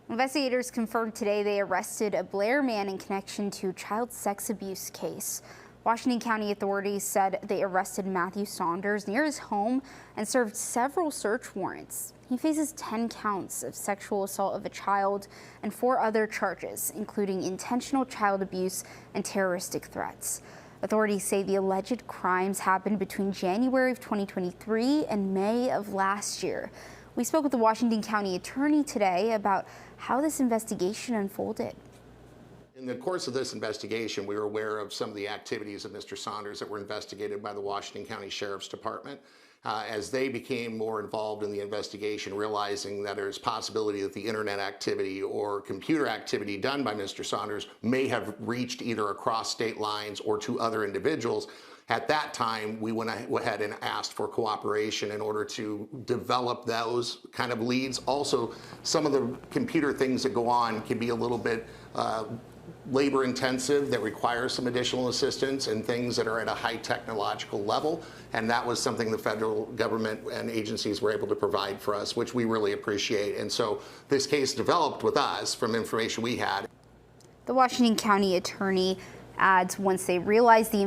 Investigators confirmed today they arrested a Blair man in connection to a child sex abuse case. Washington County authorities said they arrested Matthew Saunders near his home and served several search warrants. He faces 10 counts of sexual assault of a child and 4 other charges, including intentional child abuse and terroristic threats. Authorities say the alleged crimes happened between January of 2023 and May of last year. We spoke with the Washington County attorney today about how this investigation unfolded. In the course of this investigation, we were aware of some of the activities of Mr. Saunders that were investigated by the Washington County Sheriff's Department. As they became more involved in the investigation, realizing that there's possibility that the internet activity or computer activity done by Mr. Saunders may have reached either across state lines or to other individuals. At that time, we went ahead and asked for cooperation in order to develop those kind of leads. Also, some of the computer things that go on can be a little bit labor intensive, that require some additional assistance, and things that are at a high technological level. And that was something the federal government and agencies were able to provide for us, which we really appreciate. And so this case developed with us from information we had. The Washington County attorney adds once they realized the